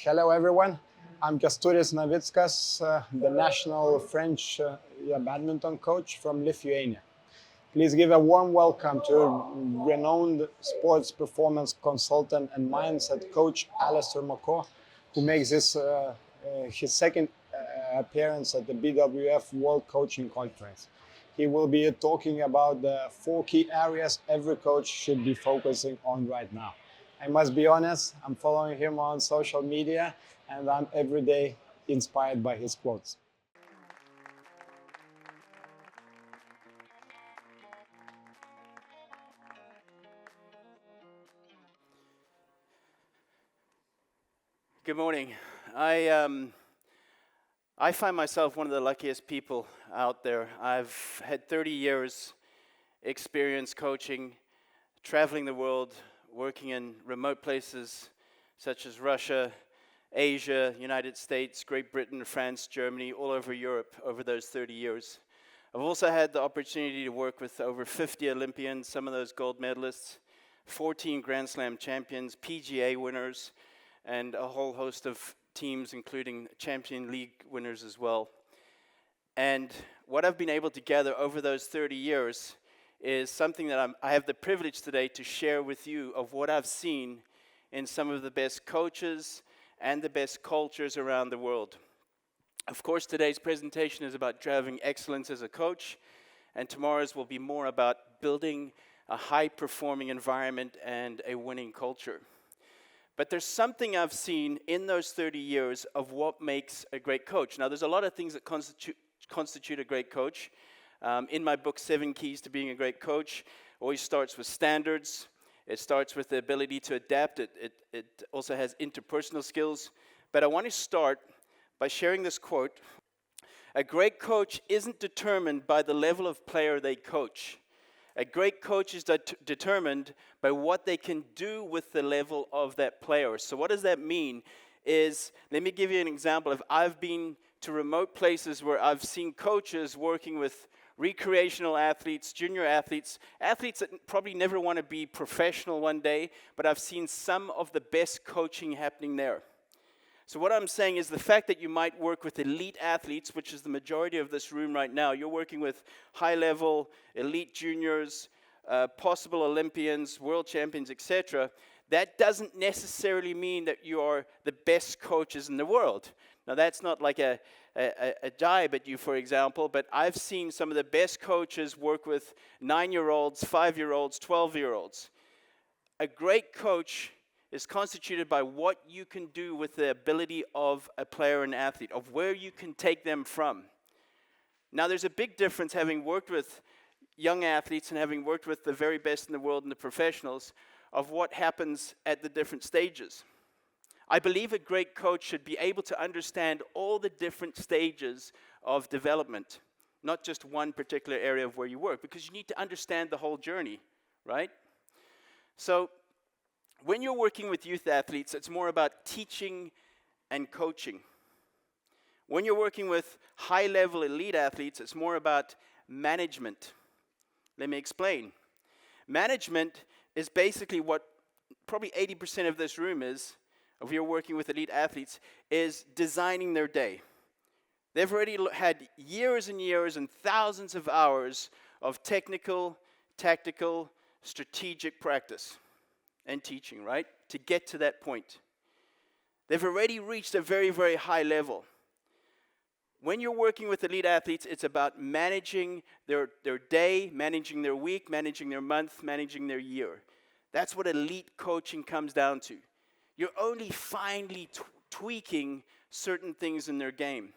Hello everyone, I'm Kęstutis Navickas, the national French badminton coach from Lithuania. Please give a warm welcome to renowned sports performance consultant and mindset coach Allistair McCaw, who makes his second appearance at the BWF World Coaching Conference. He will be talking about the 4 key areas every coach should be focusing on right now. I must be honest, I'm following him on social media and I'm every day inspired by his quotes. Good morning. I find myself one of the luckiest people out there. I've had 30 years experience coaching, traveling the world, working in remote places such as Russia, Asia, United States, Great Britain, France, Germany, all over Europe over those 30 years. I've also had the opportunity to work with over 50 Olympians, some of those gold medalists, 14 Grand Slam champions, PGA winners, and a whole host of teams, including Champion League winners as well. And what I've been able to gather over those 30 years is something that I have the privilege today to share with you of what I've seen in some of the best coaches and the best cultures around the world. Of course, today's presentation is about driving excellence as a coach, and tomorrow's will be more about building a high-performing environment and a winning culture. But there's something I've seen in those 30 years of what makes a great coach. Now, there's a lot of things that constitute a great coach. In my book, 7 Keys to Being a Great Coach, always starts with standards. It starts with the ability to adapt. It also has interpersonal skills. But I want to start by sharing this quote. A great coach isn't determined by the level of player they coach. A great coach is determined by what they can do with the level of that player. So what does that mean? Let me give you an example. If I've been to remote places where I've seen coaches working with recreational athletes, junior athletes that probably never want to be professional one day, but I've seen some of the best coaching happening there. So what I'm saying is the fact that you might work with elite athletes, which is the majority of this room right now, you're working with high-level elite juniors, possible Olympians, world champions, etc., that doesn't necessarily mean that you are the best coaches in the world. Now, that's not like a jibe at you, for example, but I've seen some of the best coaches work with 9-year-olds, 5-year-olds, 12-year-olds. A great coach is constituted by what you can do with the ability of a player and athlete, of where you can take them from. Now, there's a big difference having worked with young athletes and having worked with the very best in the world and the professionals of what happens at the different stages. I believe a great coach should be able to understand all the different stages of development, not just one particular area of where you work, because you need to understand the whole journey, right? So when you're working with youth athletes, it's more about teaching and coaching. When you're working with high-level elite athletes, it's more about management. Let me explain. Management is basically what probably 80% of this room is, if you're working with elite athletes, is designing their day. They've already had years and years and thousands of hours of technical, tactical, strategic practice and teaching, right, to get to that point. They've already reached a very, very high level. When you're working with elite athletes, it's about managing their day, managing their week, managing their month, managing their year. That's what elite coaching comes down to. You're only finely tweaking certain things in their game.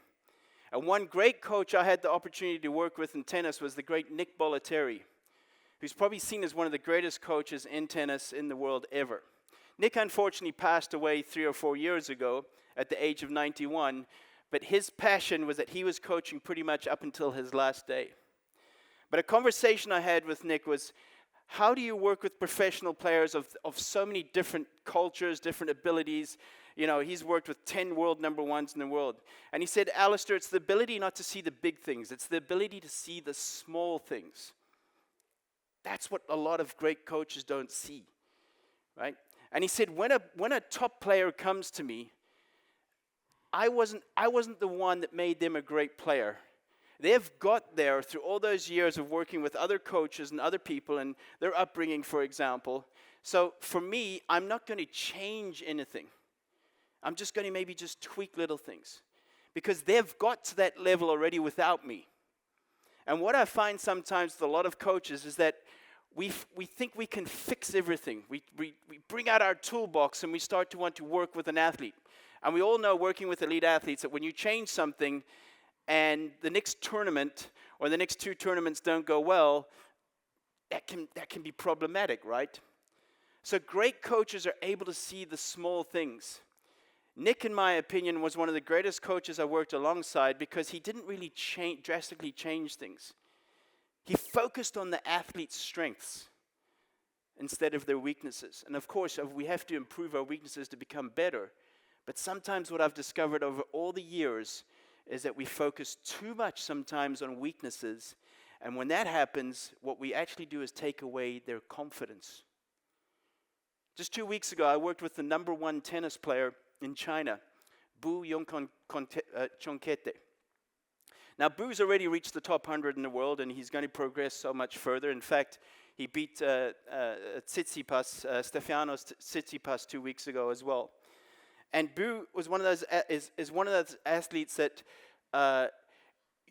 And one great coach I had the opportunity to work with in tennis was the great Nick Bollettieri, who's probably seen as one of the greatest coaches in tennis in the world ever. Nick unfortunately passed away 3 or 4 years ago at the age of 91, but his passion was that he was coaching pretty much up until his last day. But a conversation I had with Nick was, how do you work with professional players of so many different cultures, different abilities? You know, he's worked with 10 world number ones in the world. And he said, Allistair, it's the ability not to see the big things. It's the ability to see the small things. That's what a lot of great coaches don't see, right? And he said, when a top player comes to me I wasn't the one that made them a great player. They've got there through all those years of working with other coaches and other people and their upbringing, for example. So for me, I'm not going to change anything. I'm just going to maybe just tweak little things because they've got to that level already without me. And what I find sometimes with a lot of coaches is that we think we can fix everything. We bring out our toolbox and we start to want to work with an athlete. And we all know working with elite athletes that when you change something and the next tournament or the next two tournaments don't go well, that can be problematic, right? So great coaches are able to see the small things. Nick, in my opinion, was one of the greatest coaches I worked alongside because he didn't really drastically change things. He focused on the athlete's strengths instead of their weaknesses. And of course, we have to improve our weaknesses to become better. But sometimes what I've discovered over all the years is that we focus too much sometimes on weaknesses. And when that happens, what we actually do is take away their confidence. Just 2 weeks ago, I worked with the number 1 tennis player in China, Bu Chongkete. Now, Bu's already reached the top 100 in the world, and he's going to progress so much further. In fact, he beat Tsitsipas, Stefanos Tsitsipas 2 weeks ago as well. And Bu was one of those is one of those athletes that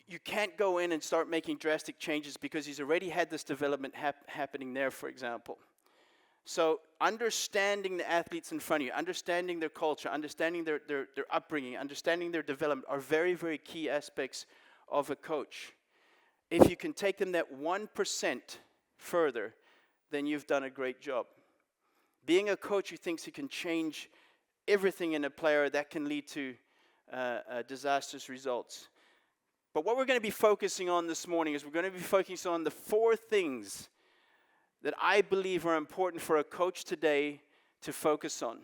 you can't go in and start making drastic changes because he's already had this development happening there, for example. So understanding the athletes in front of you, understanding their culture, understanding their upbringing, understanding their development are very, very key aspects of a coach. If you can take them that 1% further, then you've done a great job. Being a coach who thinks he can change everything in a player, that can lead to disastrous results. But what we're going to be focusing on this morning is we're going to be focusing on the 4 things that I believe are important for a coach today to focus on.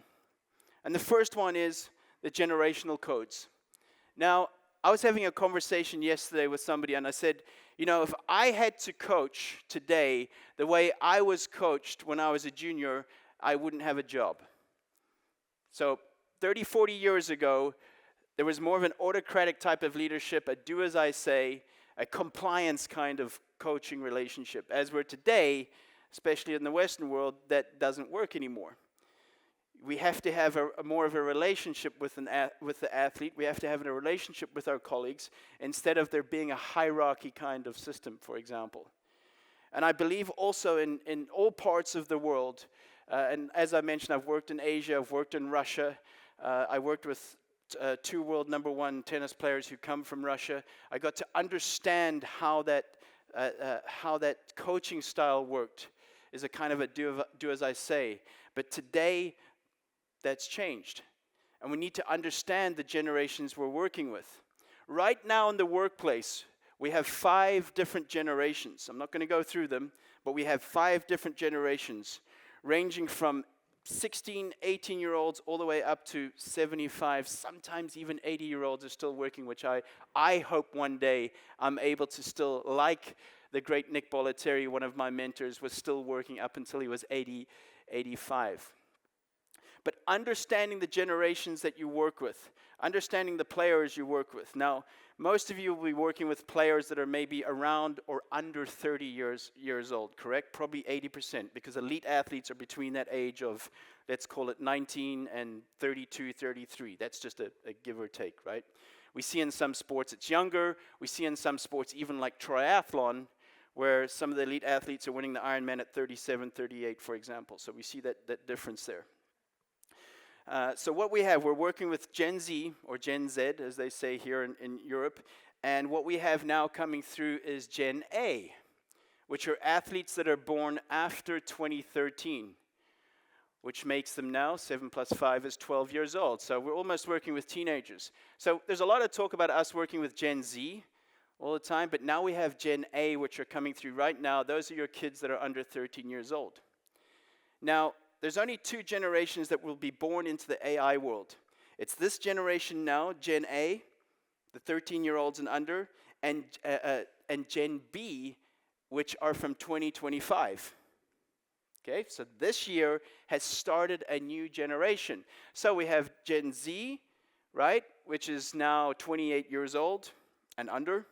And the first one is the generational codes. Now, I was having a conversation yesterday with somebody and I said, you know, if I had to coach today the way I was coached when I was a junior, I wouldn't have a job. So 30, 40 years ago, there was more of an autocratic type of leadership, a do as I say, a compliance kind of coaching relationship. As we're today, especially in the Western world, that doesn't work anymore. We have to have a more of a relationship with the athlete. We have to have a relationship with our colleagues instead of there being a hierarchy kind of system, for example. And I believe also in all parts of the world, and as I mentioned, I've worked in Asia, I've worked in Russia, I worked with 2 world number 1 tennis players who come from Russia. I got to understand how that coaching style worked. Is a kind of a do as I say. But today, that's changed. And we need to understand the generations we're working with. Right now in the workplace, we have 5 different generations. I'm not going to go through them, but we have 5 different generations, ranging from 16, 18-year-olds all the way up to 75, sometimes even 80-year-olds are still working, which I hope one day I'm able to still, like the great Nick Bollettieri, one of my mentors, was still working up until he was 80, 85. But understanding the generations that you work with, understanding the players you work with. Now, most of you will be working with players that are maybe around or under 30 years old, correct? Probably 80%, because elite athletes are between that age of, let's call it 19 and 32, 33. That's just a give or take, right? We see in some sports it's younger. We see in some sports, even like triathlon, where some of the elite athletes are winning the Ironman at 37, 38, for example. So we see that difference there. So what we have, we're working with Gen Z, or Gen Z, as they say here in Europe. And what we have now coming through is Gen A, which are athletes that are born after 2013, which makes them now, 7 plus 5 is 12 years old. So we're almost working with teenagers. So there's a lot of talk about us working with Gen Z all the time, but now we have Gen A, which are coming through right now. Those are your kids that are under 13 years old. Now, there's only 2 generations that will be born into the AI world. It's this generation now, Gen A, the 13-year-olds and under, and Gen B, which are from 2025. Okay, so this year has started a new generation. So we have Gen Z, right, which is now 28 years old and under.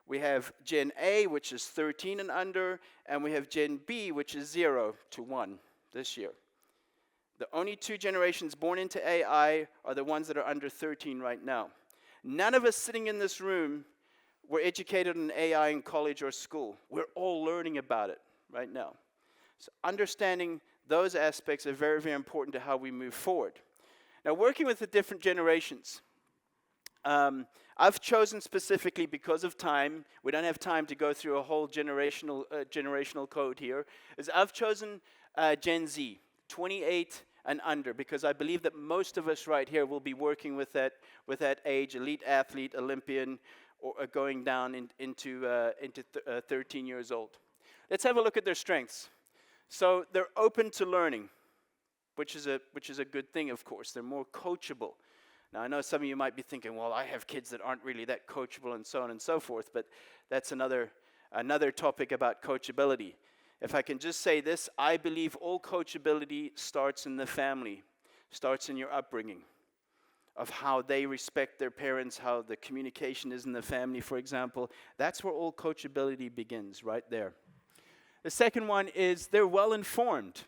We have Gen A, which is 13 and under, and we have Gen B, which is 0 to 1 this year. The only two generations born into AI are the ones that are under 13 right now. None of us sitting in this room were educated in AI in college or school. We're all learning about it right now. So understanding those aspects are very, very important to how we move forward. Now, working with the different generations, I've chosen specifically because of time. We don't have time to go through a whole generational code here. I've chosen Gen Z, 28 and under, because I believe that most of us right here will be working with that age, elite athlete, Olympian, or going down into 13 years old. Let's have a look at their strengths. So they're open to learning, which is a good thing, of course. They're more coachable. Now, I know some of you might be thinking, well, I have kids that aren't really that coachable and so on and so forth, but that's another topic about coachability. If I can just say this, I believe all coachability starts in the family, starts in your upbringing, of how they respect their parents, how the communication is in the family, for example. That's where all coachability begins, right there. The second one is they're well informed.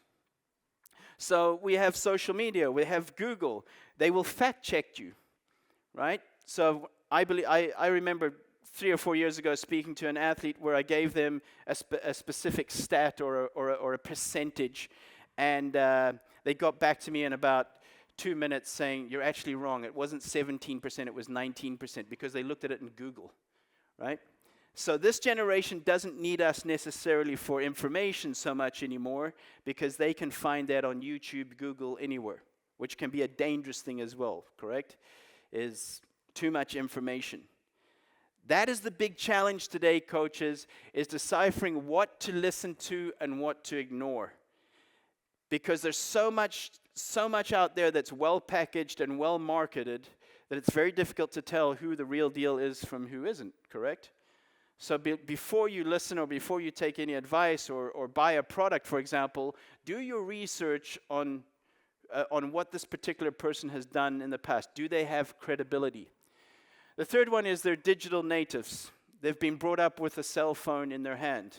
So we have social media, we have Google. They will fact check you, right? So I remember 3 or 4 years ago speaking to an athlete where I gave them a specific stat or a percentage, and they got back to me in about 2 minutes saying, you're actually wrong. It wasn't 17%, it was 19%, because they looked at it in Google, right? So this generation doesn't need us necessarily for information so much anymore, because they can find that on YouTube, Google, anywhere, which can be a dangerous thing as well, correct? Is too much information. That is the big challenge today, coaches, is deciphering what to listen to and what to ignore. Because there's so much out there that's well packaged and well marketed that it's very difficult to tell who the real deal is from who isn't, correct? So before you listen or before you take any advice or buy a product, for example, do your research on what this particular person has done in the past. Do they have credibility? The third one is they're digital natives. They've been brought up with a cell phone in their hand.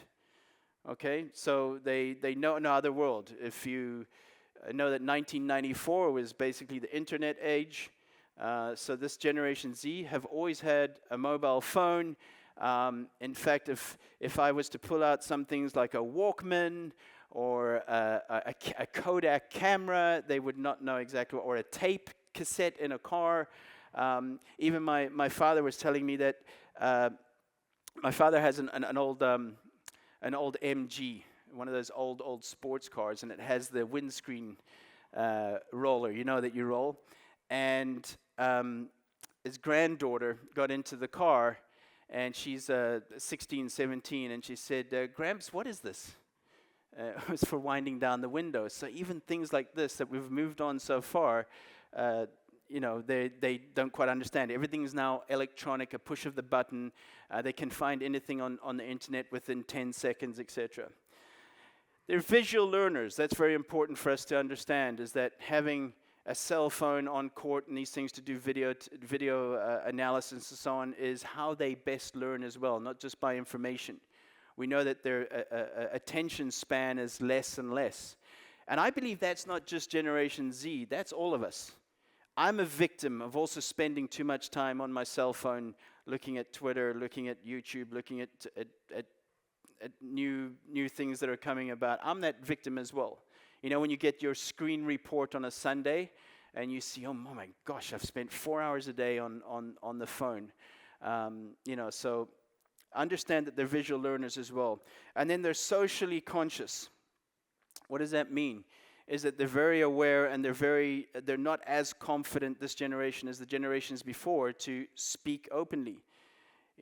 Okay, so they know no other world. If you know that 1994 was basically the internet age, so this Generation Z have always had a mobile phone. In fact, if I was to pull out some things like a Walkman or a Kodak camera, they would not know exactly, or a tape cassette in a car. Even my father was telling me that my father has an old MG, one of those old sports cars, and it has the windscreen roller, that you roll. And his granddaughter got into the car, and she's 16, 17, and she said, Gramps, what is this? It was for winding down the windows. So even things like this that we've moved on so far, they don't quite understand. Everything's now electronic, a push of the button. They can find anything on the internet within 10 seconds, etc. They're visual learners. That's very important for us to understand, is that having a cell phone on court and these things to do video analysis and so on is how they best learn as well, not just by information. We know that their attention span is less and less. And I believe that's not just Generation Z, that's all of us. I'm a victim of also spending too much time on my cell phone, looking at Twitter, looking at YouTube, looking at new things that are coming about. I'm that victim as well. When you get your screen report on a Sunday and you see, oh my gosh, I've spent 4 hours a day on the phone. So understand that they're visual learners as well. And then they're socially conscious. What does that mean? Is that they're very aware and they're not as confident, this generation, as the generations before, to speak openly.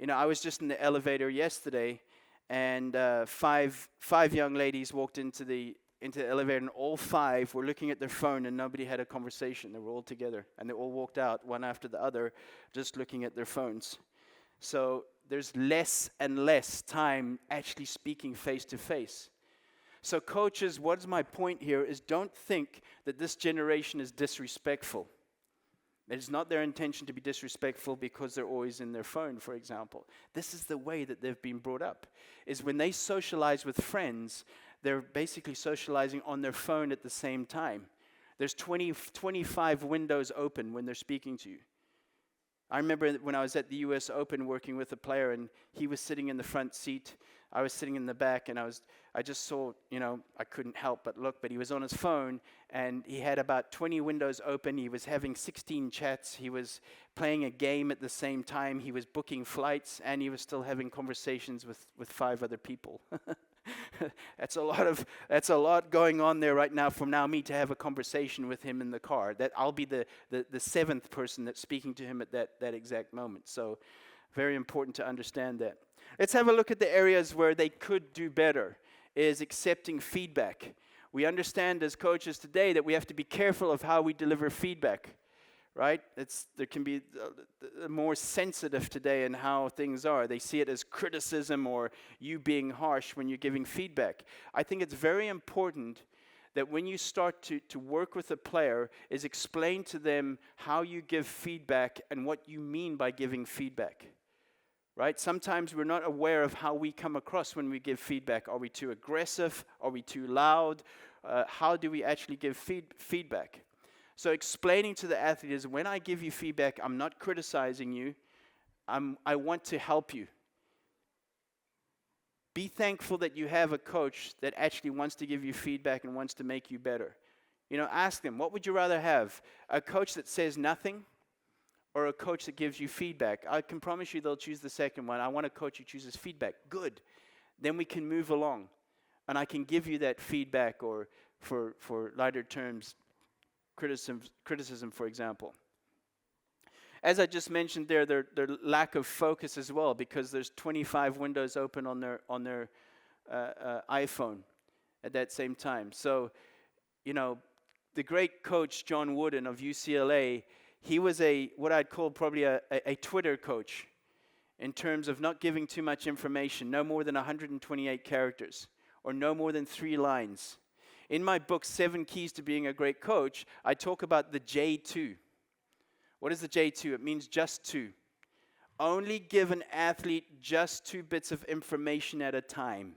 I was just in the elevator yesterday, and five young ladies walked into the elevator, and all 5 were looking at their phone, and nobody had a conversation. They were all together, and they all walked out, one after the other, just looking at their phones. So there's less and less time actually speaking face to face. So coaches, what's my point here is don't think that this generation is disrespectful. It's not their intention to be disrespectful because they're always in their phone, for example. This is the way that they've been brought up, is when they socialize with friends, they're basically socializing on their phone at the same time. There's 25 windows open when they're speaking to you. I remember when I was at the US Open working with a player, and he was sitting in the front seat, I was sitting in the back, and I just saw, I couldn't help but look, but he was on his phone, and he had about 20 windows open. He was having 16 chats. He was playing a game at the same time. He was booking flights, and he was still having conversations with 5 other people. That's a lot going on there right now. From now, me to have a conversation with him in the car. That I'll be the 7th person that's speaking to him at that exact moment. So, very important to understand that. Let's have a look at the areas where they could do better. Is accepting feedback. We understand as coaches today that we have to be careful of how we deliver feedback. Right? There can be more sensitive today in how things are. They see it as criticism or you being harsh when you're giving feedback. I think it's very important that when you start to work with a player is explain to them how you give feedback and what you mean by giving feedback. Right? Sometimes we're not aware of how we come across when we give feedback. Are we too aggressive? Are we too loud? How do we actually give feedback? So explaining to the athlete is when I give you feedback, I'm not criticizing you. I want to help you. Be thankful that you have a coach that actually wants to give you feedback and wants to make you better. Ask them, what would you rather have? A coach that says nothing or a coach that gives you feedback? I can promise you they'll choose the second one. I want a coach who chooses feedback. Good. Then we can move along. And I can give you that feedback or for lighter terms, criticism, for example. As I just mentioned there, their lack of focus as well, because there's 25 windows open on their iPhone at that same time. So, the great coach John Wooden of UCLA, he was what I'd call probably a Twitter coach in terms of not giving too much information, no more than 128 characters, or no more than 3 lines. In my book, 7 Keys to Being a Great Coach, I talk about the J2. What is the J2? It means just 2. Only give an athlete just 2 bits of information at a time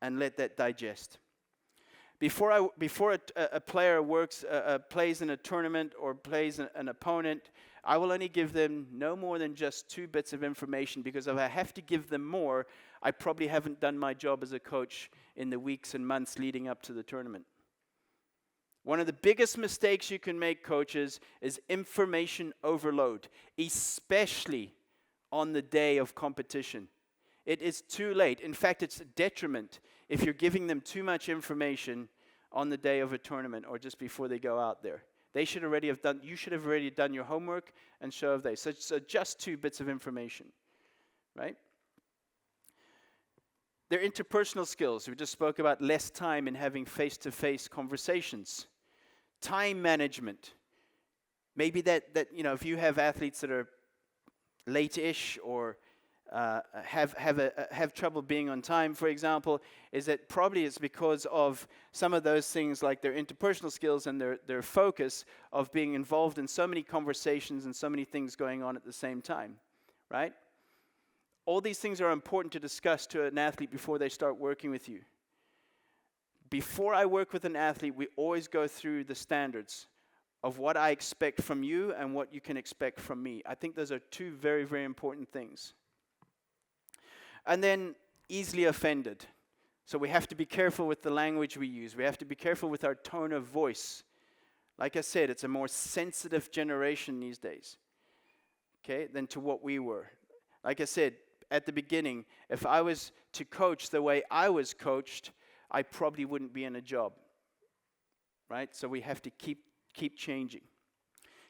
and let that digest. Before a player plays in a tournament or plays an opponent, I will only give them no more than just 2 bits of information, because if I have to give them more, I probably haven't done my job as a coach in the weeks and months leading up to the tournament. One of the biggest mistakes you can make, coaches, is information overload, especially on the day of competition. It is too late. In fact, it's a detriment if you're giving them too much information on the day of a tournament or just before they go out there. You should have already done your homework and so have they. So just 2 bits of information, right? Their interpersonal skills. We just spoke about less time in having face-to-face conversations. Time management. Maybe that if you have athletes that are late-ish or have trouble being on time, for example, is that probably it's because of some of those things like their interpersonal skills and their focus of being involved in so many conversations and so many things going on at the same time, right? All these things are important to discuss to an athlete before they start working with you. Before I work with an athlete, we always go through the standards of what I expect from you and what you can expect from me. I think those are 2 very, very important things. And then easily offended. So we have to be careful with the language we use. We have to be careful with our tone of voice. Like I said, it's a more sensitive generation these days, okay, than to what we were. Like I said at the beginning, if I was to coach the way I was coached, I probably wouldn't be in a job, right? So we have to keep changing.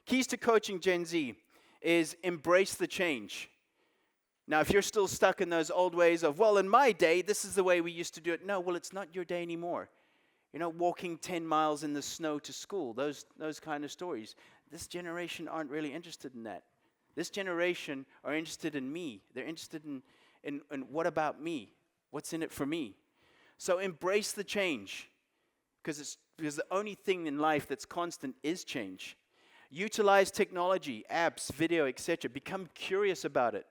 Keys to coaching Gen Z is embrace the change. Now, if you're still stuck in those old ways of, well, in my day, this is the way we used to do it. No, well, it's not your day anymore. You're not walking 10 miles in the snow to school, those kind of stories. This generation aren't really interested in that. This generation are interested in me. They're interested in what about me? What's in it for me? So embrace the change, because the only thing in life that's constant is change. Utilize technology, apps, video, etc. Become curious about it.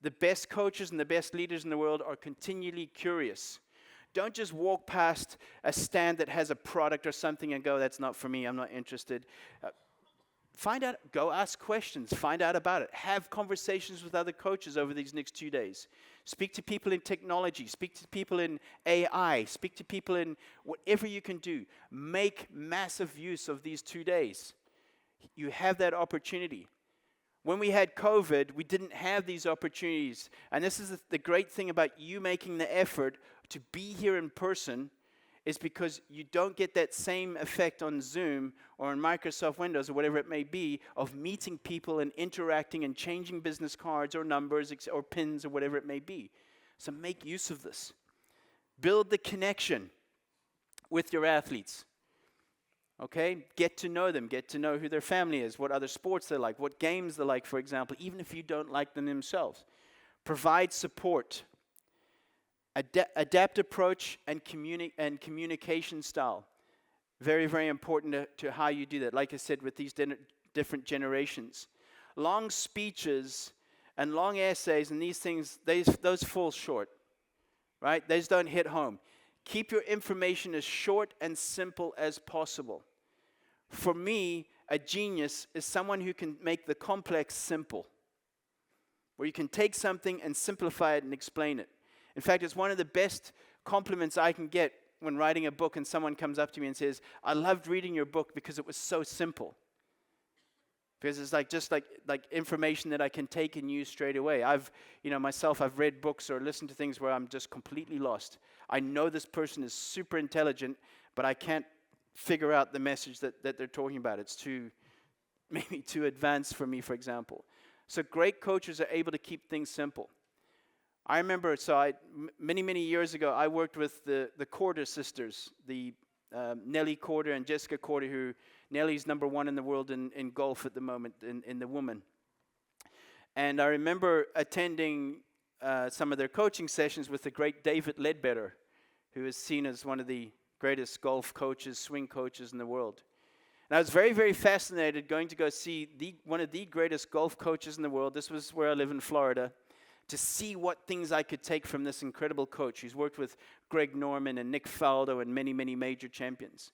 The best coaches and the best leaders in the world are continually curious. Don't just walk past a stand that has a product or something and go, that's not for me, I'm not interested. Find out, go ask questions, find out about it. Have conversations with other coaches over these next 2 days. Speak to people in technology, speak to people in AI, speak to people in whatever you can do. Make massive use of these 2 days. You have that opportunity. When we had COVID, we didn't have these opportunities. And this is the great thing about you making the effort to be here in person, is because you don't get that same effect on Zoom or on Microsoft Windows or whatever it may be of meeting people and interacting and changing business cards or numbers or pins or whatever it may be. So make use of this. Build the connection with your athletes. Okay? Get to know them. Get to know who their family is, what other sports they like, what games they like, for example, even if you don't like them themselves. Provide support. Adapt approach and communication style. Very, very important to how you do that. Like I said, with these different generations. Long speeches and long essays and these things, those fall short. Right? Those don't hit home. Keep your information as short and simple as possible. For me, a genius is someone who can make the complex simple. Where you can take something and simplify it and explain it. In fact, it's one of the best compliments I can get when writing a book and someone comes up to me and says, I loved reading your book because it was so simple. Because it's just like information that I can take and use straight away. I've read books or listened to things where I'm just completely lost. I know this person is super intelligent, but I can't figure out the message that they're talking about. It's maybe too advanced for me, for example. So great coaches are able to keep things simple. I remember, many years ago, I worked with the Corder sisters, the Nelly Corder and Jessica Corder, who Nelly's #1 in the world in golf at the moment, in the women. And I remember attending some of their coaching sessions with the great David Ledbetter, who is seen as one of the greatest golf coaches, swing coaches in the world. And I was very, very fascinated going to go see one of the greatest golf coaches in the world. This was where I live in Florida. To see what things I could take from this incredible coach. He's worked with Greg Norman and Nick Faldo and many, many major champions.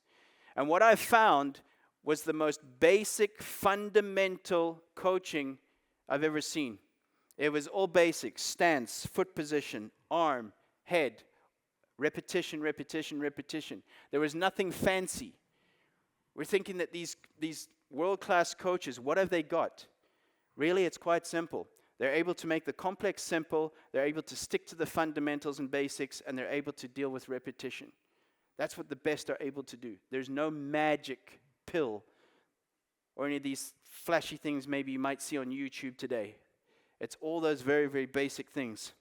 And what I found was the most basic, fundamental coaching I've ever seen. It was all basic: stance, foot position, arm, head, repetition, repetition, repetition. There was nothing fancy. We're thinking that these world-class coaches, what have they got? Really, it's quite simple. They're able to make the complex simple, they're able to stick to the fundamentals and basics, and they're able to deal with repetition. That's what the best are able to do. There's no magic pill or any of these flashy things maybe you might see on YouTube today. It's all those very, very basic things.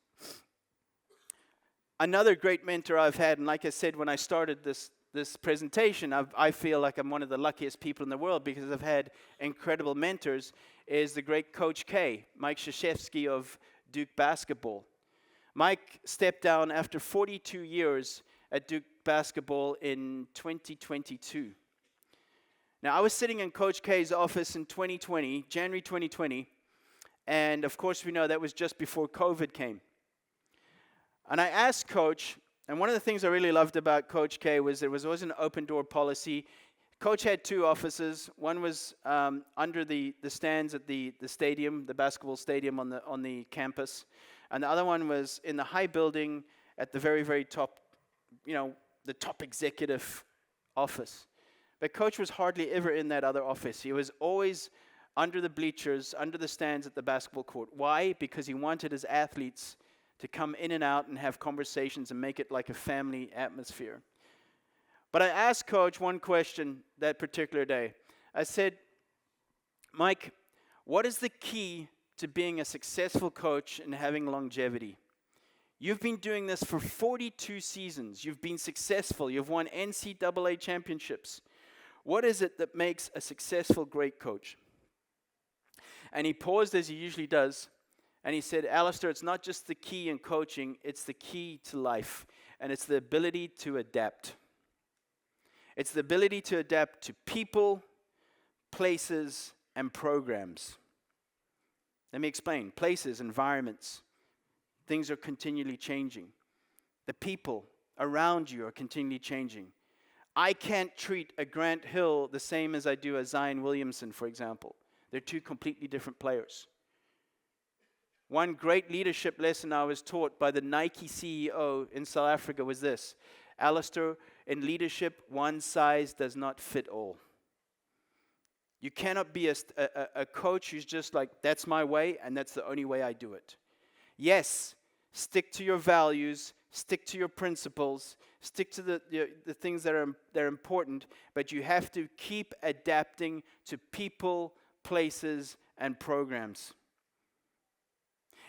Another great mentor I've had, and like I said when I started this presentation, I feel like I'm one of the luckiest people in the world because I've had incredible mentors, is the great Coach K, Mike Krzyzewski of Duke basketball. Mike stepped down after 42 years at Duke basketball in 2022. Now, I was sitting in Coach K's office in January 2020, and of course we know that was just before COVID came. And I asked Coach, and one of the things I really loved about Coach K was there was always an open door policy. Coach had 2 offices. One was under the stands at the stadium, the basketball stadium on the campus. And the other one was in the high building at the very, very top, the top executive office. But Coach was hardly ever in that other office. He was always under the bleachers, under the stands at the basketball court. Why? Because he wanted his athletes to come in and out and have conversations and make it like a family atmosphere. But I asked Coach one question that particular day. I said, Mike, what is the key to being a successful coach and having longevity? You've been doing this for 42 seasons. You've been successful. You've won NCAA championships. What is it that makes a successful, great coach? And he paused, as he usually does, and he said, Allistair, it's not just the key in coaching, it's the key to life, and it's the ability to adapt. It's the ability to adapt to people, places, and programs. Let me explain. Places, environments, things are continually changing. The people around you are continually changing. I can't treat a Grant Hill the same as I do a Zion Williamson, for example. They're two completely different players. One great leadership lesson I was taught by the Nike CEO in South Africa was this: Allistair, in leadership, one size does not fit all. You cannot be a coach who's just like, that's my way, and that's the only way I do it. Yes, stick to your values, stick to your principles, stick to the things that are important, but you have to keep adapting to people, places, and programs.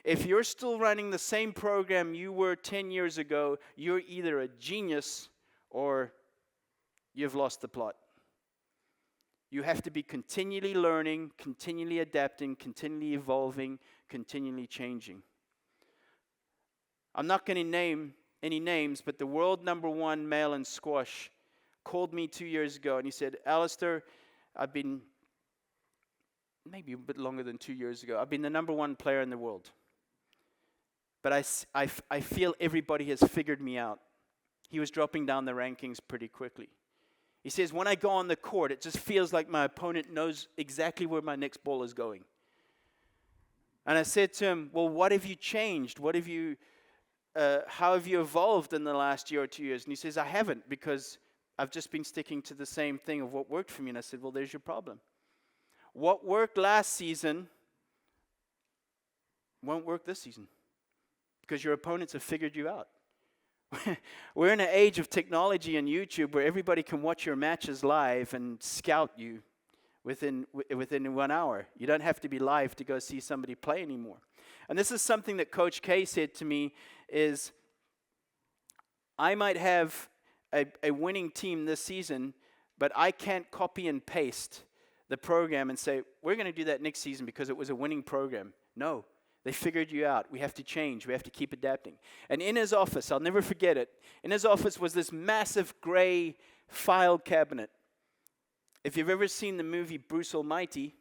If you're still running the same program you were 10 years ago, you're either a genius or you've lost the plot. You have to be continually learning, continually adapting, continually evolving, continually changing. I'm not going to name any names, but the world #1 male in squash called me 2 years ago and he said, Allistair, I've been, maybe a bit longer than 2 years ago, I've been the #1 player in the world. But I feel everybody has figured me out. He was dropping down the rankings pretty quickly. He says, when I go on the court, it just feels like my opponent knows exactly where my next ball is going. And I said to him, well, what have you changed? How have you evolved in the last year or 2 years? And he says, I haven't, because I've just been sticking to the same thing of what worked for me. And I said, well, there's your problem. What worked last season won't work this season, because your opponents have figured you out. We're in an age of technology and YouTube where everybody can watch your matches live and scout you within 1 hour. You don't have to be live to go see somebody play anymore. And this is something that Coach K said to me is, I might have a winning team this season, but I can't copy and paste the program and say, we're going to do that next season because it was a winning program. No. They figured you out. We have to change. We have to keep adapting. And in his office, I'll never forget it, in his office was this massive gray file cabinet. If you've ever seen the movie Bruce Almighty,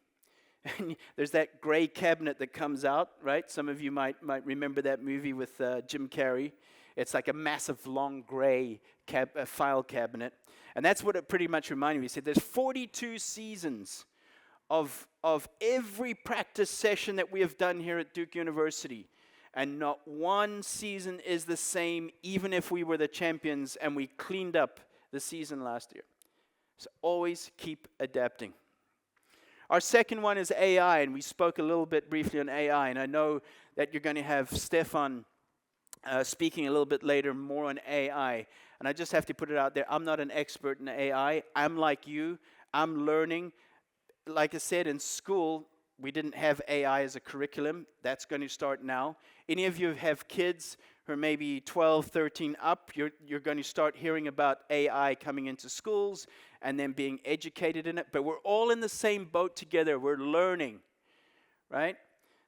there's that gray cabinet that comes out, right? Some of you might remember that movie with Jim Carrey. It's like a massive, long, gray file cabinet. And that's what it pretty much reminded me. He said there's 42 seasons of every practice session that we have done here at Duke University. And not one season is the same, even if we were the champions and we cleaned up the season last year. So always keep adapting. Our second one is AI, and we spoke a little bit briefly on AI, and I know that you're going to have Stefan speaking a little bit later more on AI. And I just have to put it out there, I'm not an expert in AI. I'm like you. I'm learning. Like I said, in school, we didn't have AI as a curriculum. That's going to start now. Any of you have kids who are maybe 12, 13 up, you're going to start hearing about AI coming into schools and then being educated in it. But we're all in the same boat together. We're learning, right?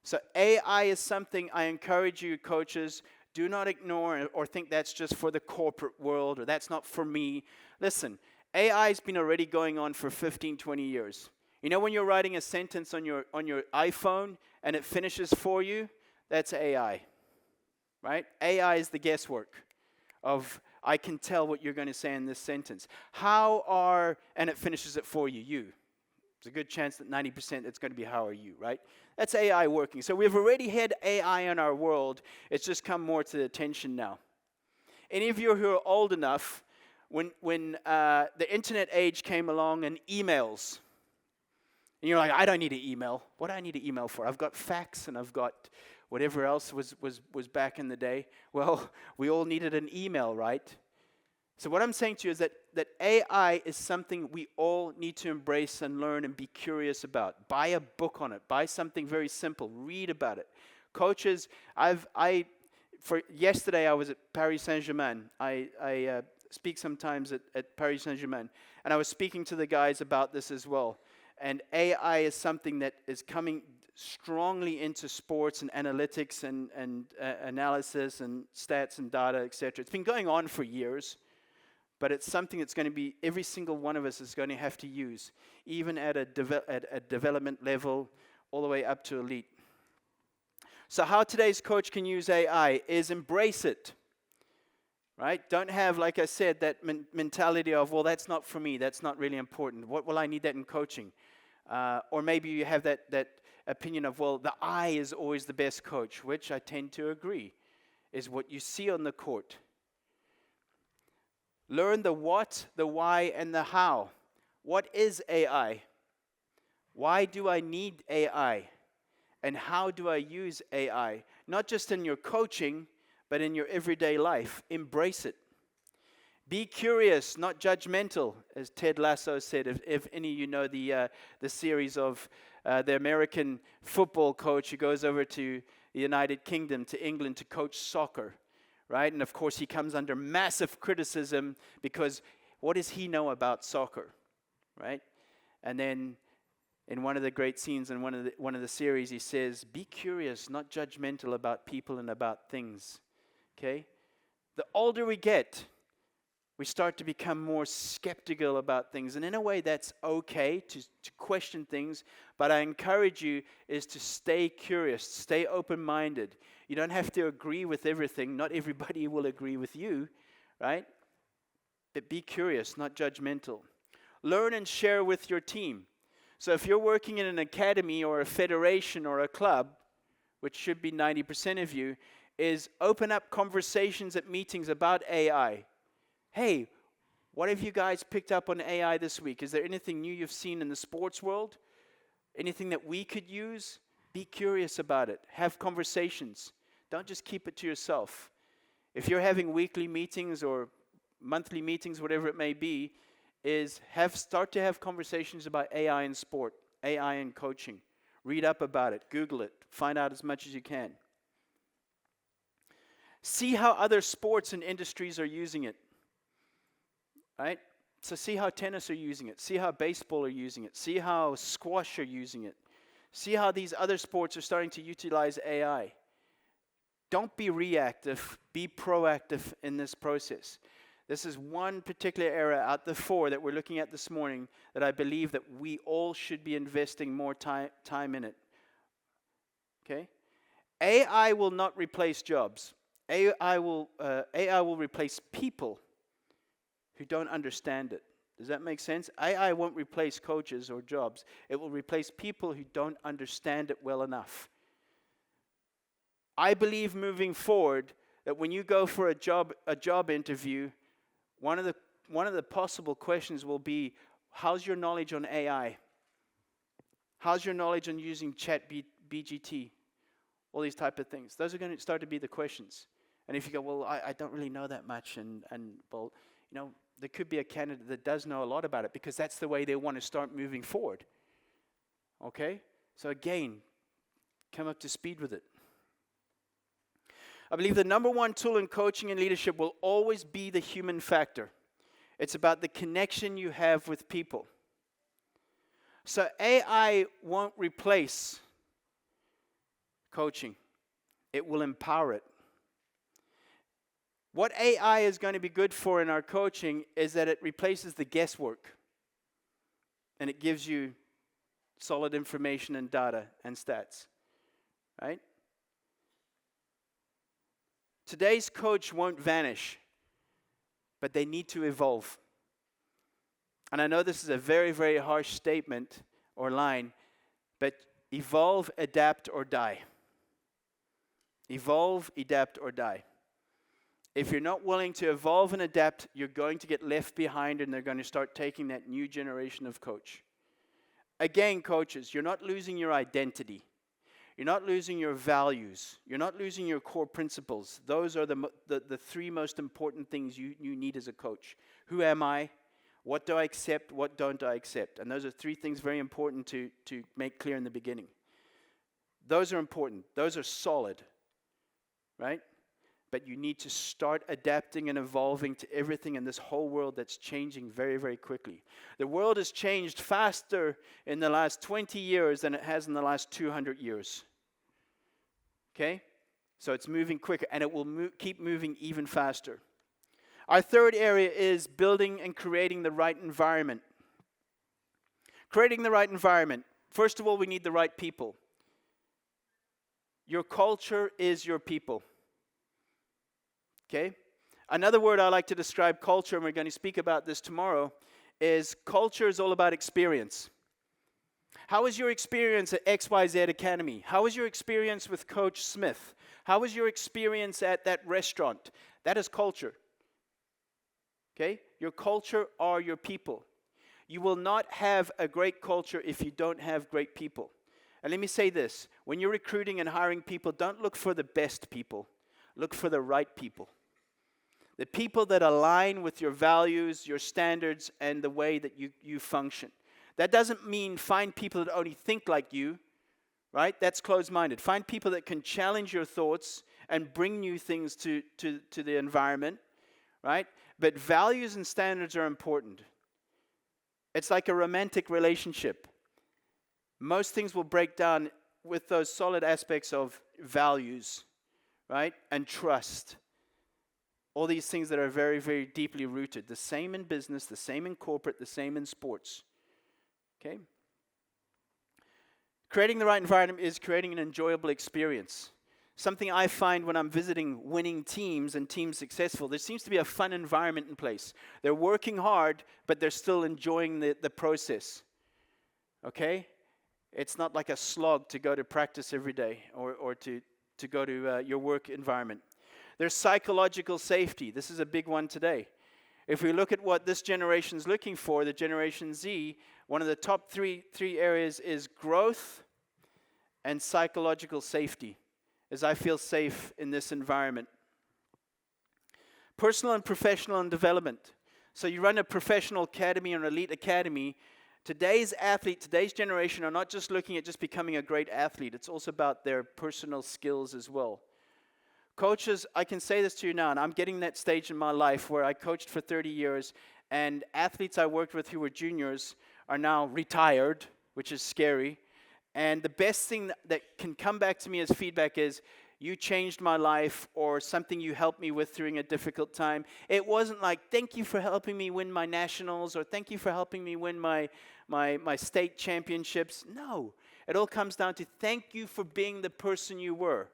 So AI is something I encourage you, coaches, do not ignore or think that's just for the corporate world or that's not for me. Listen, AI has been already going on for 15, 20 years. You know when you're writing a sentence on your iPhone and it finishes for you? That's AI, right? AI is the guesswork of, I can tell what you're going to say in this sentence. And it finishes it for you, you. There's a good chance that 90% it's going to be how are you, right? That's AI working. So we've already had AI in our world. It's just come more to attention now. Any of you who are old enough, when the internet age came along and emails, and you're like, I don't need an email. What do I need an email for? I've got fax and I've got whatever else was back in the day. Well, we all needed an email, right? So what I'm saying to you is that AI is something we all need to embrace and learn and be curious about. Buy a book on it. Buy something very simple. Read about it. Coaches, yesterday I was at Paris Saint-Germain. I speak sometimes at Paris Saint-Germain. And I was speaking to the guys about this as well. And AI is something that is coming strongly into sports and analytics and analysis and stats and data, etc. It's been going on for years, but it's something that's going to be, every single one of us is going to have to use, even at a development level, all the way up to elite. So how today's coach can use AI is embrace it, right? Don't have, like I said, that mentality of, well, that's not for me, that's not really important. What will I need that in coaching? Or maybe you have that opinion of, well, the I is always the best coach, which I tend to agree, is what you see on the court. Learn the what, the why, and the how. What is AI? Why do I need AI? And how do I use AI? Not just in your coaching, but in your everyday life. Embrace it. Be curious, not judgmental, as Ted Lasso said. If any of you know the series of the American football coach who goes over to the United Kingdom, to England, to coach soccer, right? And of course, he comes under massive criticism because what does he know about soccer, right? And then in one of the great scenes in one of the series, he says, be curious, not judgmental about people and about things, okay? The older we get, we start to become more skeptical about things. And in a way, that's okay to question things. But I encourage you is to stay curious, stay open-minded. You don't have to agree with everything. Not everybody will agree with you, right? But be curious, not judgmental. Learn and share with your team. So if you're working in an academy or a federation or a club, which should be 90% of you, is open up conversations at meetings about AI. Hey, what have you guys picked up on AI this week? Is there anything new you've seen in the sports world? Anything that we could use? Be curious about it. Have conversations. Don't just keep it to yourself. If you're having weekly meetings or monthly meetings, whatever it may be, start to have conversations about AI in sport, AI in coaching. Read up about it, Google it, find out as much as you can. See how other sports and industries are using it, right? So see how tennis are using it, see how baseball are using it, see how squash are using it, see how these other sports are starting to utilize AI. Don't be reactive, be proactive in this process. This is one particular area out of the four that we're looking at this morning that I believe that we all should be investing more time in it. Okay? AI will not replace jobs. AI will replace people who don't understand it. Does that make sense? AI won't replace coaches or jobs. It will replace people who don't understand it well enough. I believe moving forward that when you go for a job interview, one of the possible questions will be, how's your knowledge on AI? How's your knowledge on using BGT? All these type of things. Those are going to start to be the questions. And if you go, well, I don't really know that much, and well, you know, there could be a candidate that does know a lot about it because that's the way they want to start moving forward. Okay? So again, come up to speed with it. I believe the number one tool in coaching and leadership will always be the human factor. It's about the connection you have with people. So AI won't replace coaching. It will empower it. What AI is going to be good for in our coaching is that it replaces the guesswork. And it gives you solid information and data and stats. Right? Today's coach won't vanish, but they need to evolve. And I know this is a very, very harsh statement or line, but evolve, adapt, or die. Evolve, adapt, or die. If you're not willing to evolve and adapt, you're going to get left behind and they're going to start taking that new generation of coach. Again, coaches, you're not losing your identity. You're not losing your values. You're not losing your core principles. Those are the three most important things you need as a coach. Who am I? What do I accept? What don't I accept? And those are three things very important to make clear in the beginning. Those are important. Those are solid. Right? But you need to start adapting and evolving to everything in this whole world that's changing very, very quickly. The world has changed faster in the last 20 years than it has in the last 200 years. Okay? So it's moving quicker, and it will keep moving even faster. Our third area is building and creating the right environment. Creating the right environment. First of all, we need the right people. Your culture is your people. Okay? Another word I like to describe culture, and we're going to speak about this tomorrow, is culture is all about experience. How was your experience at XYZ Academy? How was your experience with Coach Smith? How was your experience at that restaurant? That is culture. Okay? Your culture are your people. You will not have a great culture if you don't have great people. And let me say this, when you're recruiting and hiring people, don't look for the best people. Look for the right people. The people that align with your values, your standards, and the way that you function. That doesn't mean find people that only think like you, right? That's closed-minded. Find people that can challenge your thoughts and bring new things to the environment, right? But values and standards are important. It's like a romantic relationship. Most things will break down with those solid aspects of values, right? And trust. All these things that are very, very deeply rooted. The same in business, the same in corporate, the same in sports. Okay? Creating the right environment is creating an enjoyable experience. Something I find when I'm visiting winning teams and teams successful, there seems to be a fun environment in place. They're working hard, but they're still enjoying the process. Okay? It's not like a slog to go to practice every day or to go to your work environment. There's psychological safety. This is a big one today. If we look at what this generation's looking for, the Generation Z, one of the top three areas is growth and psychological safety, as I feel safe in this environment. Personal and professional and development. So you run a professional academy or an elite academy. Today's athlete, today's generation are not just looking at just becoming a great athlete. It's also about their personal skills as well. Coaches, I can say this to you now, and I'm getting that stage in my life where I coached for 30 years, and athletes I worked with who were juniors are now retired, which is scary. And the best thing that can come back to me as feedback is, you changed my life, or something you helped me with during a difficult time. It wasn't like, thank you for helping me win my nationals, or thank you for helping me win my state championships. No, it all comes down to thank you for being the person you were.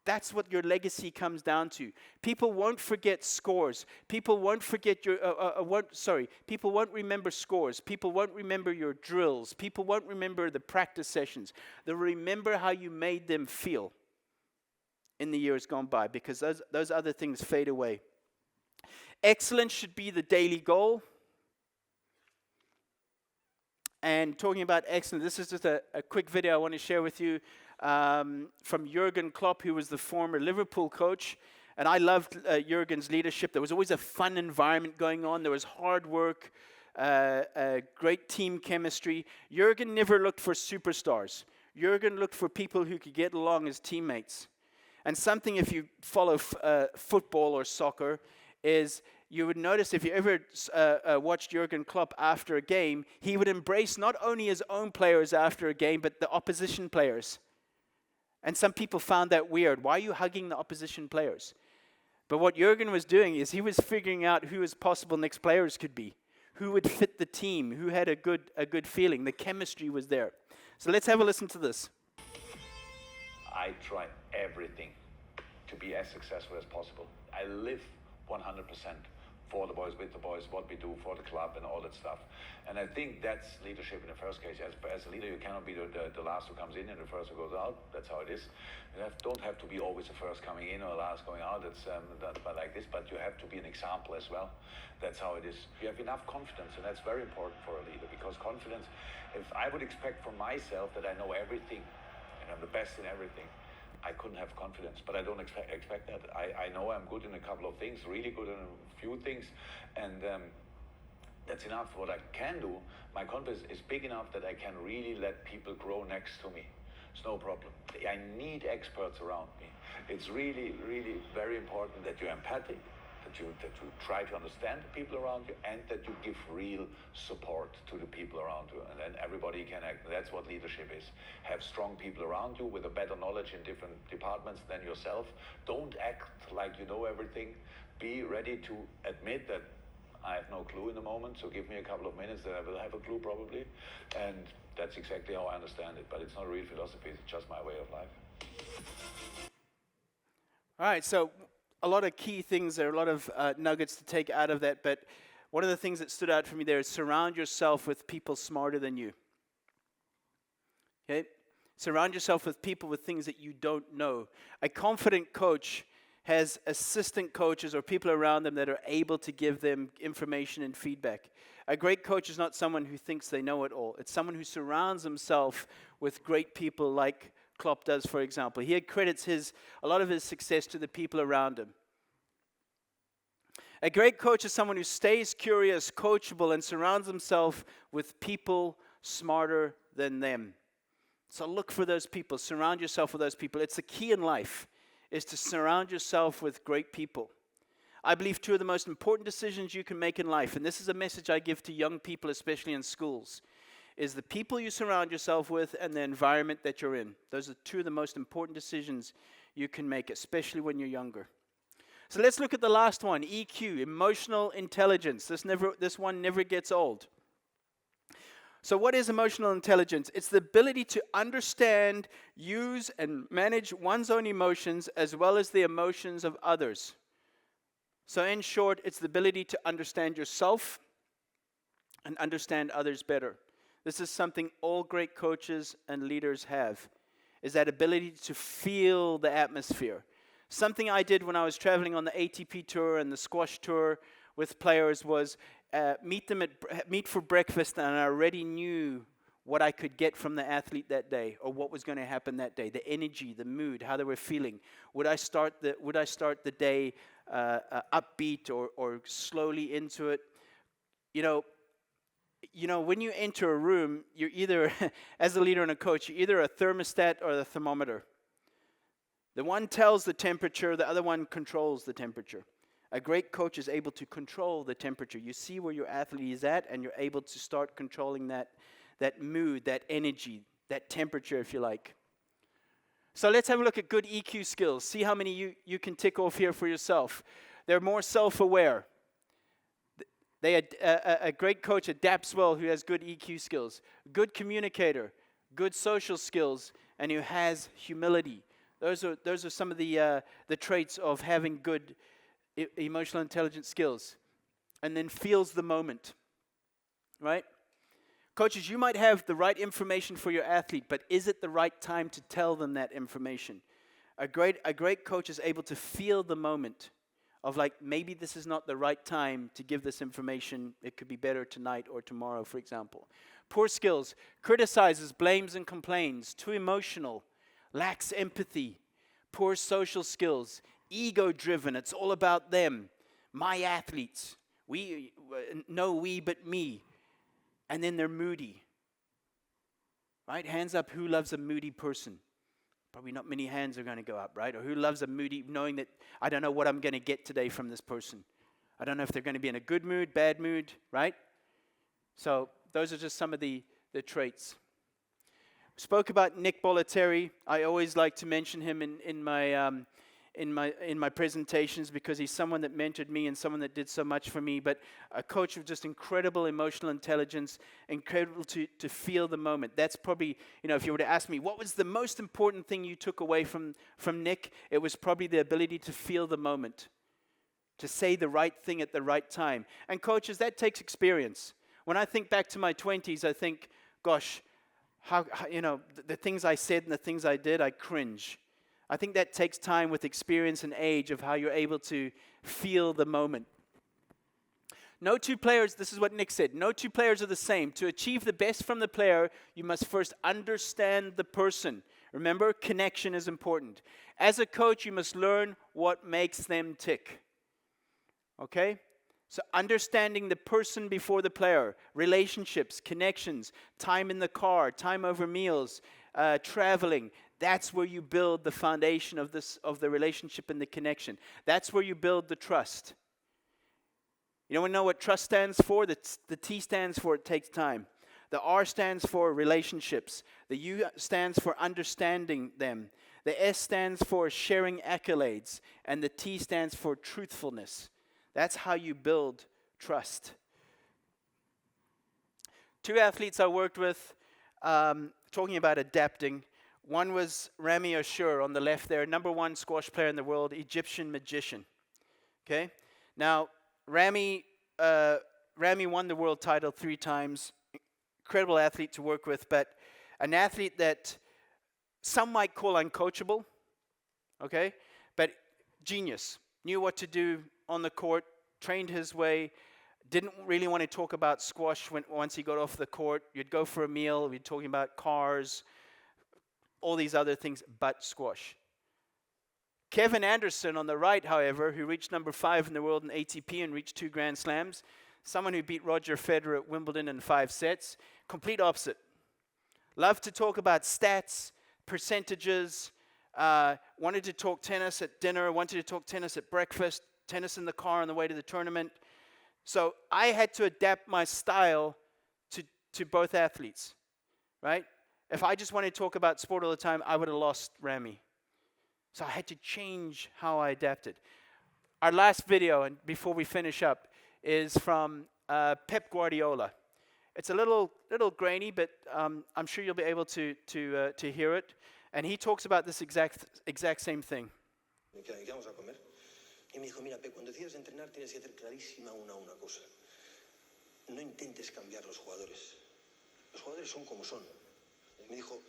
That's what your legacy comes down to. People won't forget scores. People won't forget people won't remember scores. People won't remember your drills. People won't remember the practice sessions. They'll remember how you made them feel in the years gone by, because those other things fade away. Excellence should be the daily goal. And talking about excellence, this is just a quick video I want to share with you. From Jurgen Klopp, who was the former Liverpool coach. And I loved Jurgen's leadership. There was always a fun environment going on. There was hard work, great team chemistry. Jurgen never looked for superstars. Jurgen looked for people who could get along as teammates. And something, if you follow football or soccer, is you would notice if you ever watched Jurgen Klopp after a game, he would embrace not only his own players after a game, but the opposition players. And some people found that weird. Why are you hugging the opposition players? But what Jurgen was doing is he was figuring out who his possible next players could be, who would fit the team, who had a good feeling. The chemistry was there. So let's have a listen to this. I try everything to be as successful as possible. I live 100% for the boys, with the boys, what we do for the club and all that stuff. And I think that's leadership in the first case. As a leader, you cannot be the last who comes in and the first who goes out. That's how it is. You don't have to be always the first coming in or the last going out. That's like this, but you have to be an example as well. That's how it is. You have enough confidence, and that's very important for a leader, because confidence, if I would expect from myself that I know everything and I'm the best in everything, I couldn't have confidence, but I don't expect that. I know I'm good in a couple of things, really good in a few things, and that's enough. What I can do, my confidence is big enough that I can really let people grow next to me. It's no problem. I need experts around me. It's really, really very important that you're empathic, that you try to understand the people around you, and that you give real support to the people around you, and then everybody can act. That's what leadership is. Have have strong people around you with a better knowledge in different departments than yourself. Don't act like you know everything. Be ready to admit that I have no clue in the moment, so give me a couple of minutes that I will have a clue probably. And that's exactly how I understand it, but it's not a real philosophy, it's just my way of life. All right, so a lot of key things there, a lot of nuggets to take out of that, but one of the things that stood out for me there is surround yourself with people smarter than you. Okay? Surround yourself with people with things that you don't know. A confident coach has assistant coaches or people around them that are able to give them information and feedback. A great coach is not someone who thinks they know it all. It's someone who surrounds himself with great people like Klopp does, for example. He credits a lot of his success to the people around him. A great coach is someone who stays curious, coachable, and surrounds himself with people smarter than them. So look for those people. Surround yourself with those people. It's the key in life, is to surround yourself with great people. I believe two of the most important decisions you can make in life, and this is a message I give to young people, especially in schools, is the people you surround yourself with and the environment that you're in. Those are two of the most important decisions you can make, especially when you're younger. So let's look at the last one, EQ, emotional intelligence. This one never gets old. So what is emotional intelligence? It's the ability to understand, use, and manage one's own emotions as well as the emotions of others. So in short, it's the ability to understand yourself and understand others better. This is something all great coaches and leaders have, is that ability to feel the atmosphere. Something I did when I was traveling on the ATP tour and the squash tour with players was meet for breakfast, and I already knew what I could get from the athlete that day, or what was going to happen that day, the energy, the mood, how they were feeling. Would I start the day upbeat or slowly into it? You know, when you enter a room, you're either, as a leader and a coach, you're either a thermostat or the thermometer. The one tells the temperature, the other one controls the temperature. A great coach is able to control the temperature. You see where your athlete is at, and you're able to start controlling that mood, that energy, that temperature, if you like. So let's have a look at good EQ skills. See how many you can tick off here for yourself. They're more self-aware. A great coach adapts well who has good EQ skills. Good communicator, good social skills, and who has humility. Those are some of the traits of having good emotional intelligence skills. And then feels the moment, right? Coaches, you might have the right information for your athlete, but is it the right time to tell them that information? A great coach is able to feel the moment of, like, maybe this is not the right time to give this information. It could be better tonight or tomorrow, for example. Poor skills, criticizes, blames, and complains. Too emotional, lacks empathy. Poor social skills, ego-driven. It's all about them. My athletes. No we, but me. And then they're moody. Right? Hands up, who loves a moody person? Probably not many hands are going to go up, right? Or who loves a moody, knowing that I don't know what I'm going to get today from this person. I don't know if they're going to be in a good mood, bad mood, right? So those are just some of the traits. Spoke about Nick Bollettieri. I always like to mention him in my presentations because he's someone that mentored me and someone that did so much for me. But a coach of just incredible emotional intelligence, incredible to feel the moment. That's probably, if you were to ask me, what was the most important thing you took away from Nick? It was probably the ability to feel the moment, to say the right thing at the right time. And coaches, that takes experience. When I think back to my 20s, I think, gosh, how the things I said and the things I did, I cringe. I think that takes time with experience and age of how you're able to feel the moment. No two players, this is what Nick said, no two players are the same. To achieve the best from the player, you must first understand the person. Remember, connection is important. As a coach, you must learn what makes them tick. Okay? So understanding the person before the player, relationships, connections, time in the car, time over meals, traveling. That's where you build the foundation of the relationship and the connection. That's where you build the trust. You don't know what trust stands for? The T stands for it takes time. The R stands for relationships. The U stands for understanding them. The S stands for sharing accolades. And the T stands for truthfulness. That's how you build trust. 2 athletes I worked with talking about adapting. One was Ramy Ashour on the left there, #1 squash player in the world, Egyptian magician. Okay? Now, Ramy won the world title 3 times. Incredible athlete to work with, but an athlete that some might call uncoachable, okay? But genius. Knew what to do on the court, trained his way, didn't really want to talk about squash once he got off the court. You'd go for a meal, we'd be talking about cars, all these other things, but squash. Kevin Anderson on the right, however, who reached #5 in the world in ATP and reached 2 Grand Slams, someone who beat Roger Federer at Wimbledon in 5 sets, complete opposite. Loved to talk about stats, percentages, wanted to talk tennis at dinner, wanted to talk tennis at breakfast, tennis in the car on the way to the tournament. So I had to adapt my style to both athletes, right? If I just wanted to talk about sport all the time, I would have lost Ramy. So I had to change how I adapted. Our last video, and before we finish up, is from Pep Guardiola. It's a little grainy, but I'm sure you'll be able to hear it. And he talks about this exact same thing. ¿Qué vamos a comer? Y me dijo, mira, Pep, cuando decidas entrenar tienes que hacer clarísima una cosa. No intentes cambiar los jugadores. Los jugadores son como son. Me dijo,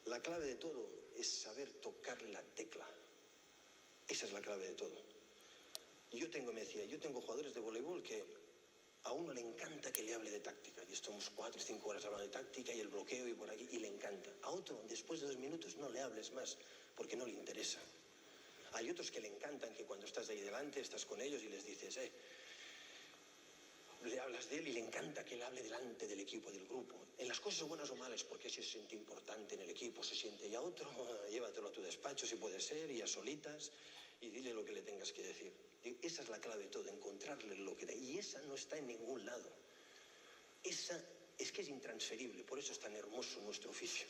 la clave de todo es saber tocar la tecla. Esa es la clave de todo. Me decía, yo tengo jugadores de voleibol que a uno le encanta que le hable de táctica. Y estamos 4 o 5 horas hablando de táctica y el bloqueo y por aquí, y le encanta. A otro, después de 2 minutos, no le hables más, porque no le interesa. Hay otros que le encantan que cuando estás ahí delante, estás con ellos y les dices, le hablas de él y le encanta que él hable delante del equipo, del grupo. En las cosas buenas o malas, porque se siente importante en el equipo, se siente. Y a otro, llévatelo a tu despacho si puede ser, y a solitas, y dile lo que le tengas que decir. Esa es la clave de todo, encontrarle lo que da. Y esa no está en ningún lado. Esa es que es intransferible, por eso es tan hermoso nuestro oficio.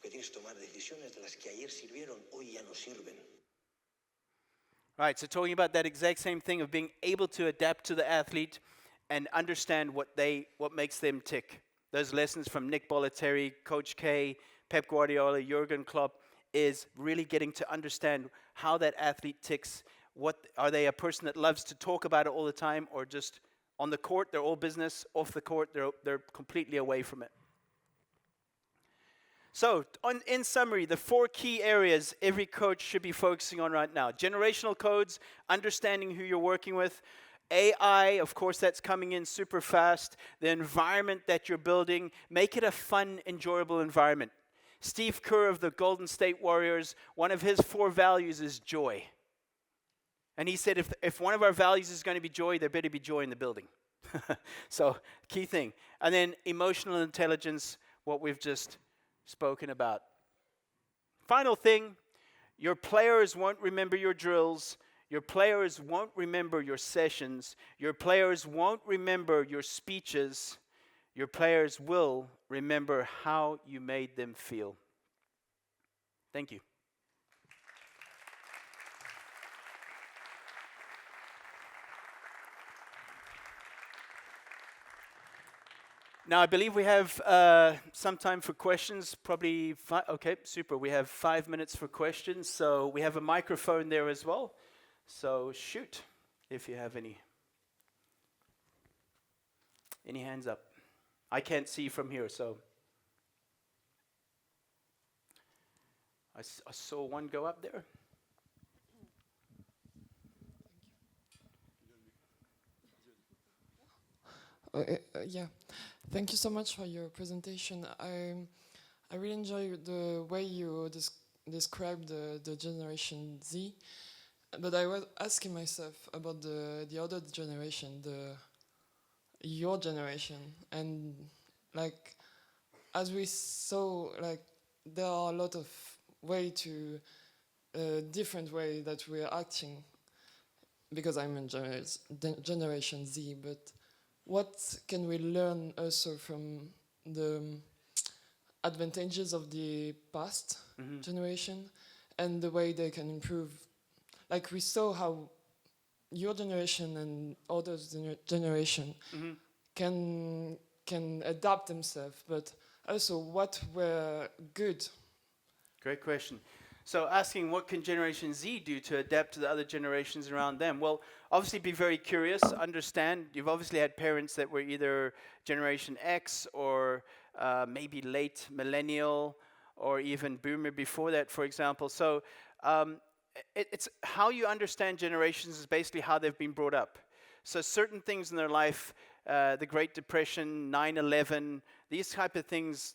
Que tienes que tomar decisiones de las que ayer sirvieron, hoy ya no sirven. Right, so talking about that exact same thing of being able to adapt to the athlete and understand what makes them tick. Those lessons from Nick Bollettieri, Coach K, Pep Guardiola, Jurgen Klopp, is really getting to understand how that athlete ticks. What are they, a person that loves to talk about it all the time, or just on the court they're all business, off the court they're completely away from it? So, in summary, the 4 key areas every coach should be focusing on right now. Generational codes, understanding who you're working with. AI, of course, that's coming in super fast. The environment that you're building, make it a fun, enjoyable environment. Steve Kerr of the Golden State Warriors, one of his 4 values is joy. And he said if one of our values is going to be joy, there better be joy in the building. So, key thing. And then emotional intelligence, what we've just spoken about. Final thing, your players won't remember your drills. Your players won't remember your sessions. Your players won't remember your speeches. Your players will remember how you made them feel. Thank you. Now, I believe we have some time for questions, probably okay, super. We have 5 minutes for questions, so we have a microphone there as well. So shoot, if you have any hands up. I can't see from here, so. I saw one go up there. Yeah, thank you so much for your presentation. I really enjoy the way you described the Generation Z, but I was asking myself about the other generation, your generation, and like as we saw, like there are a lot of different way that we are acting, because I'm in Generation Z, but what can we learn also from the advantages of the past generation and the way they can improve. Like we saw how your generation and others' generation can adapt themselves, but also what were good. Great question. So asking what can Generation Z do to adapt to the other generations around them? Well, obviously be very curious, understand. You've obviously had parents that were either Generation X or maybe late millennial or even boomer before that, for example. So it's how you understand generations is basically how they've been brought up. So certain things in their life, the Great Depression, 9/11, these type of things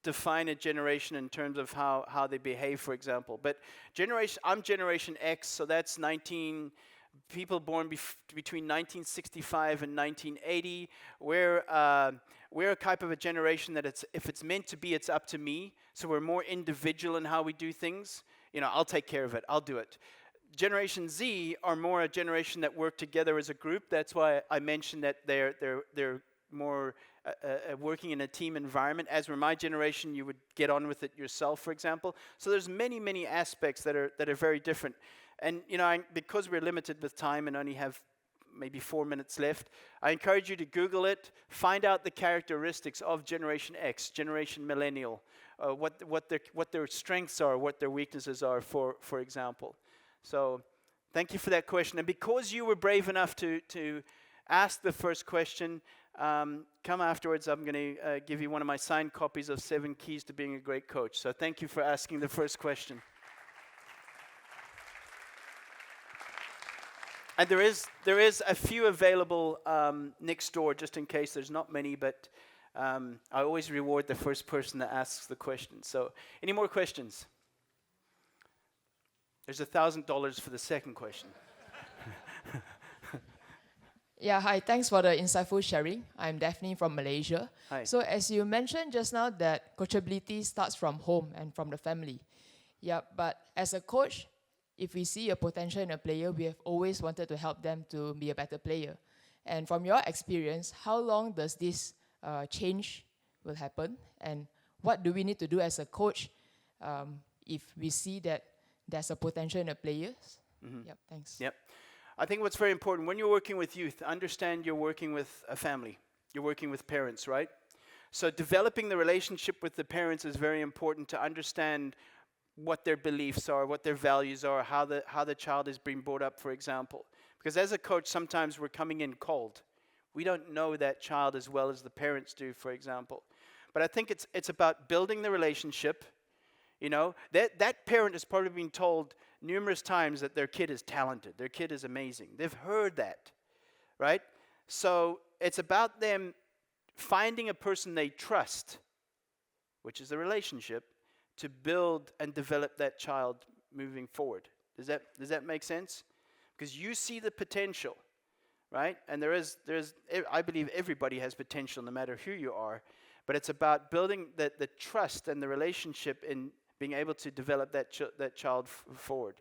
define a generation in terms of how they behave, for example. But I'm Generation X, so that's people born between 1965 and 1980. We're a type of a generation that if it's meant to be, it's up to me. So we're more individual in how we do things. I'll take care of it. I'll do it. Generation Z are more a generation that work together as a group. That's why I mentioned that they're more working in a team environment. As were my generation, you would get on with it yourself, for example. So there's many aspects that are very different. And because we're limited with time and only have maybe 4 minutes left, I encourage you to Google it, find out the characteristics of Generation X, Generation Millennial, what their strengths are, what their weaknesses are, for example. So thank you for that question. And because you were brave enough to ask the first question, come afterwards. I'm going to give you one of my signed copies of 7 Keys to Being a Great Coach. So thank you for asking the first question. And there is a few available next door, just in case. There's not many, but I always reward the first person that asks the question. So any more questions? There's $1,000 for the second question. Yeah, hi. Thanks for the insightful sharing. I'm Daphne from Malaysia. Hi. So as you mentioned just now that coachability starts from home and from the family. Yeah, but as a coach, if we see a potential in a player, we have always wanted to help them to be a better player. And from your experience, how long does this change will happen? And what do we need to do as a coach if we see that there's a potential in the players? Yep, thanks. Yep. I think what's very important, when you're working with youth, understand you're working with a family. You're working with parents, right? So developing the relationship with the parents is very important to understand what their beliefs are, what their values are, how the child is being brought up, for example. Because as a coach, sometimes we're coming in cold. We don't know that child as well as the parents do, for example. But I think it's about building the relationship. That parent has probably been told numerous times that their kid is talented, their kid is amazing. They've heard that, right? So it's about them finding a person they trust, which is a relationship, to build and develop that child moving forward. Does that make sense? Because you see the potential, right? And I believe everybody has potential no matter who you are, but it's about building the trust and the relationship in being able to develop that child forward.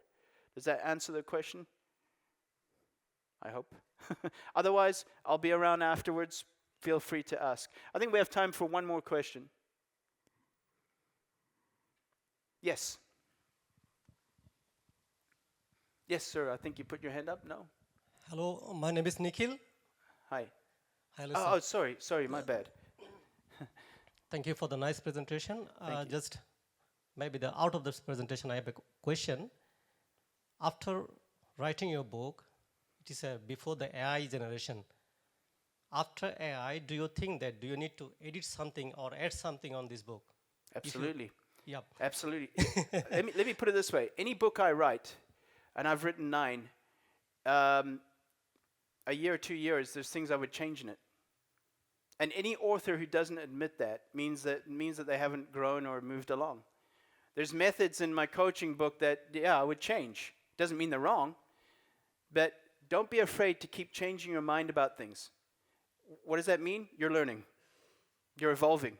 Does that answer the question? I hope. Otherwise, I'll be around afterwards. Feel free to ask. I think we have time for one more question. Yes. Yes, sir. I think you put your hand up. No? Hello, my name is Nikhil. Hi. Hello, sir. Sorry, my bad. Thank you for the nice presentation. Just maybe out of this presentation, I have a question. After writing your book, it is before the AI generation. After AI, do you think that do you need to edit something or add something on this book? Absolutely. Yep. Absolutely. let me put it this way. Any book I write, and I've written 9, a year or 2 years, there's things I would change in it. And any author who doesn't admit that means that they haven't grown or moved along. There's methods in my coaching book that, I would change. Doesn't mean they're wrong, but don't be afraid to keep changing your mind about things. What does that mean? You're learning. You're evolving.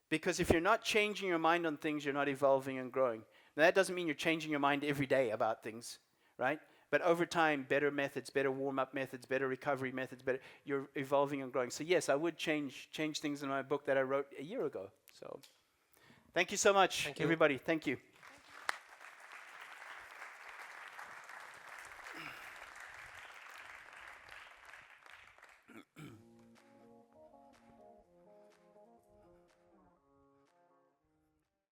Because if you're not changing your mind on things, you're not evolving and growing. Now, that doesn't mean you're changing your mind every day about things, right? But over time, better methods, better warm-up methods, better recovery methods, better, you're evolving and growing. So yes, I would change things in my book that I wrote a year ago. So thank you so much, Thank you. everybody. Thank you.